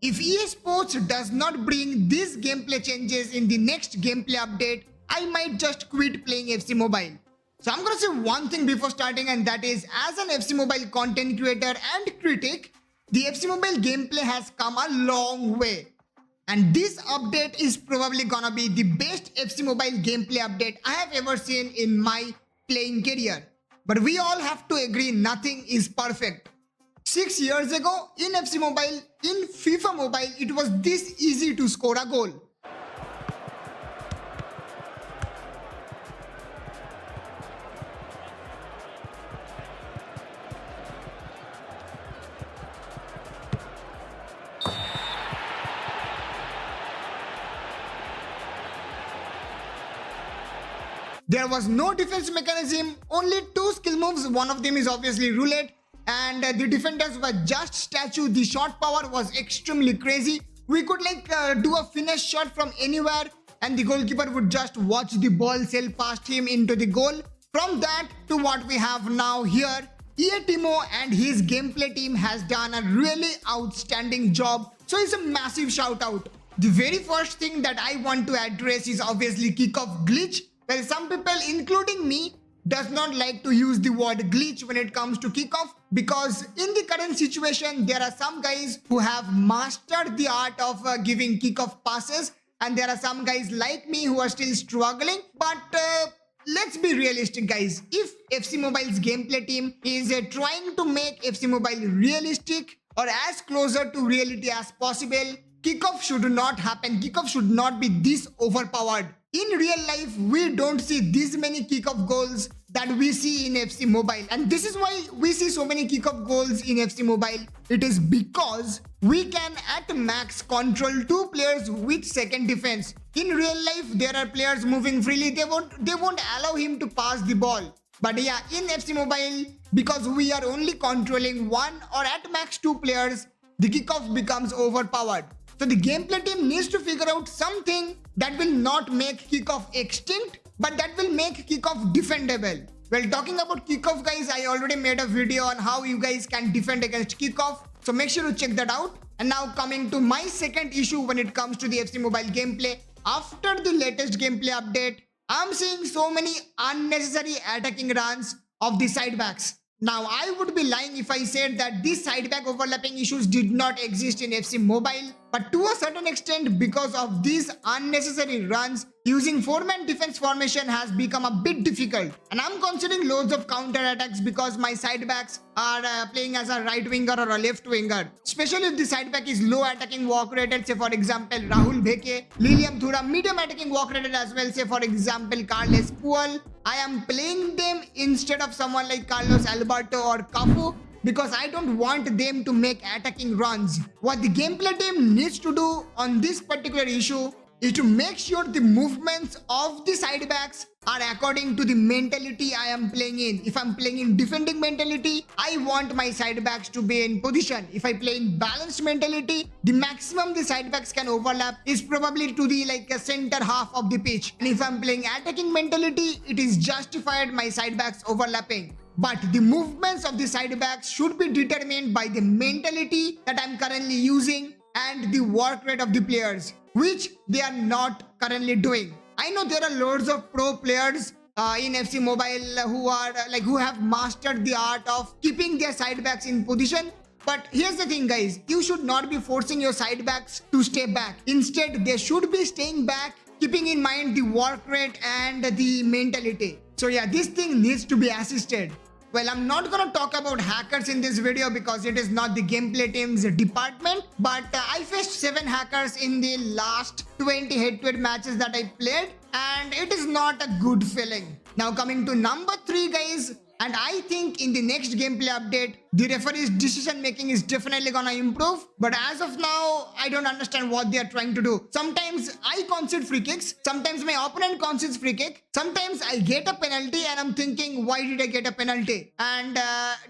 If EA Sports does not bring these gameplay changes in the next gameplay update, I might just quit playing FC Mobile. So I'm gonna say one thing before starting, and that is, as an FC Mobile content creator and critic, the FC Mobile gameplay has come a long way. And this update is probably gonna be the best FC Mobile gameplay update I have ever seen in my playing career. But we all have to agree nothing is perfect. 6 years ago, in FC Mobile, in FIFA Mobile, it was this easy to score a goal. There was no defense mechanism, only two skill moves. One of them is obviously roulette, and the defenders were just statue. The shot power was extremely crazy. We could do a finish shot from anywhere, and the goalkeeper would just watch the ball sail past him into the goal. From that to what we have now here, EA Timo and his gameplay team has done a really outstanding job. So it's a massive shout out. The very first thing that I want to address is obviously kickoff glitch. Well, some people, including me, does not like to use the word glitch when it comes to kickoff, because in the current situation, there are some guys who have mastered the art of giving kickoff passes, and there are some guys like me who are still struggling. But let's be realistic, guys. If FC Mobile's gameplay team is trying to make FC Mobile realistic or as closer to reality as possible, kickoff should not happen. Kickoff should not be this overpowered. In real life, we don't see this many kickoff goals that we see in FC Mobile. And this is why we see so many kickoff goals in FC Mobile. It is because we can at max control two players with second defense. In real life, there are players moving freely. They won't allow him to pass the ball. But yeah, in FC Mobile, because we are only controlling one or at max two players, the kickoff becomes overpowered. So the gameplay team needs to figure out something that will not make kickoff extinct, but that will make kickoff defendable. Well, talking about kickoff, guys, I already made a video on how you guys can defend against kickoff. So make sure to check that out. And now coming to my second issue when it comes to the FC Mobile gameplay. After the latest gameplay update, I'm seeing so many unnecessary attacking runs of the side backs. Now, I would be lying if I said that these side-back overlapping issues did not exist in FC Mobile, but to a certain extent, because of these unnecessary runs, using 4-man defense formation has become a bit difficult. And I'm considering loads of counter-attacks because my side-backs are playing as a right winger or a left winger. Especially if the side-back is low attacking walk rated, say for example Rahul Bheke, Liliam Thura, medium attacking walk rated as well, say for example Carles Puel. I am playing them instead of someone like Carlos Alberto or Cafu because I don't want them to make attacking runs. What the gameplay team needs to do on this particular issue is to make sure the movements of the side backs are according to the mentality I am playing in. If I'm playing in defending mentality, I want my side backs to be in position. If I play in balanced mentality, the maximum the side backs can overlap is probably to the a center half of the pitch. And if I'm playing attacking mentality, it is justified my side backs overlapping. But the movements of the side backs should be determined by the mentality that I'm currently using and the work rate of the players, which they are not currently doing. I know there are loads of pro players in FC Mobile who have mastered the art of keeping their side backs in position. But here's the thing, guys, you should not be forcing your side backs to stay back. Instead, they should be staying back, keeping in mind the work rate and the mentality. So yeah, this thing needs to be assisted. Well, I'm not gonna talk about hackers in this video because it is not the gameplay team's department, but I faced 7 hackers in the last 20 head-to-head matches that I played, and it is not a good feeling. Now coming to number 3, guys, and I think in the next gameplay update, the referee's decision making is definitely gonna improve. But as of now, I don't understand what they are trying to do. Sometimes I concede free kicks. Sometimes my opponent concedes free kick. Sometimes I get a penalty and I'm thinking, why did I get a penalty? And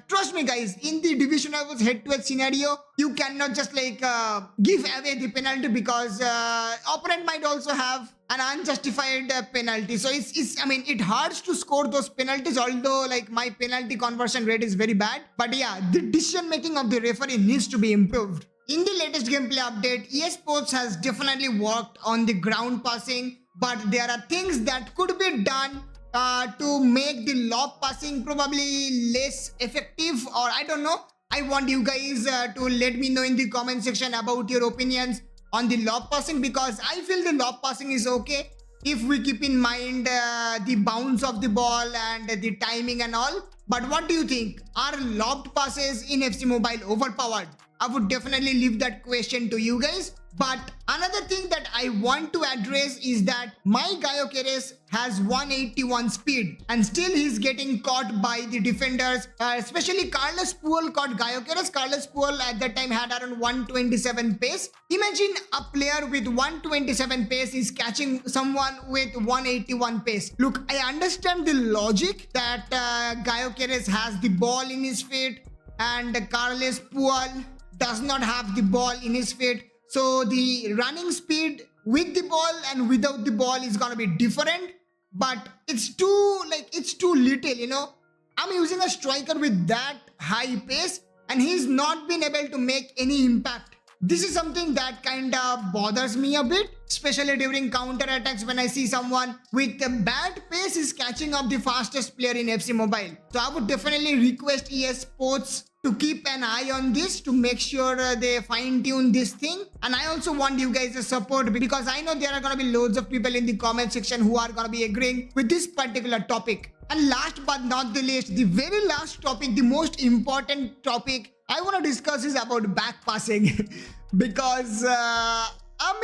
trust me, guys, in the division levels head-to-head scenario, you cannot just give away the penalty because opponent might also have an unjustified penalty. So it hurts to score those penalties, although my penalty conversion rate is very bad. But yeah, the decision making of the referee needs to be improved. In the latest gameplay update, EA Sports has definitely worked on the ground passing, but there are things that could be done to make the lob passing probably less effective, or I don't know. I want you guys to let me know in the comment section about your opinions on the lob passing, because I feel the lob passing is okay if we keep in mind the bounce of the ball and the timing and all. But what do you think? Are lobbed passes in FC Mobile overpowered? I would definitely leave that question to you guys. But another thing that I want to address is that my Gyökeres has 181 speed and still he's getting caught by the defenders, especially Carlos Puel caught Gyökeres. Carlos Puel at that time had around 127 pace. Imagine a player with 127 pace is catching someone with 181 pace. Look, I understand the logic that Gyökeres has the ball in his feet and Carlos Puel does not have the ball in his feet. So the running speed with the ball and without the ball is gonna be different, but it's too little, you know. I'm using a striker with that high pace and he's not been able to make any impact. This is something that kind of bothers me a bit, especially during counter attacks when I see someone with a bad pace is catching up the fastest player in FC Mobile. So I would definitely request EA Sports to keep an eye on this, to make sure they fine tune this thing. And I also want you guys to support, because I know there are gonna be loads of people in the comment section who are gonna be agreeing with this particular topic. And last but not the least, the very last topic, the most important topic I want to discuss is about backpassing. Because I'm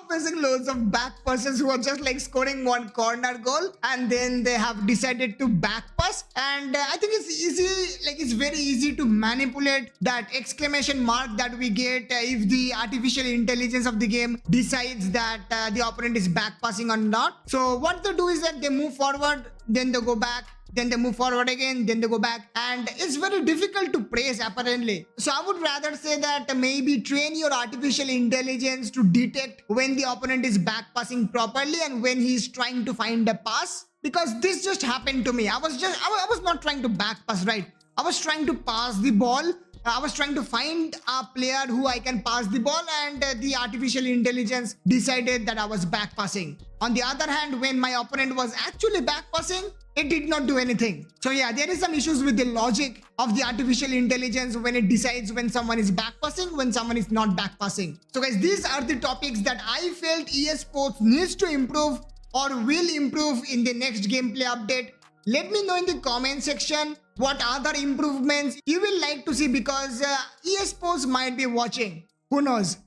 facing loads of back passes who are just like scoring one corner goal and then they have decided to back pass. And I think it's easy, like it's very easy to manipulate that exclamation mark that we get if the artificial intelligence of the game decides that the opponent is back passing or not. So what they do is that they move forward, then they go back, then they move forward again, then they go back, and it's very difficult to praise apparently. So I would rather say that maybe train your artificial intelligence to detect when the opponent is back passing properly and when he's trying to find a pass, because this just happened to me. I was not trying to back pass, right? I was trying to pass the ball. I was trying to find a player who I can pass the ball, and the artificial intelligence decided that I was back passing. On the other hand, when my opponent was actually back passing, it did not do anything. So yeah, there is some issues with the logic of the artificial intelligence when it decides when someone is back passing, when someone is not back passing. So guys, these are the topics that I felt EA Sports needs to improve or will improve in the next gameplay update. Let me know in the comment section what other improvements you will like to see, because EA Sports might be watching. Who knows?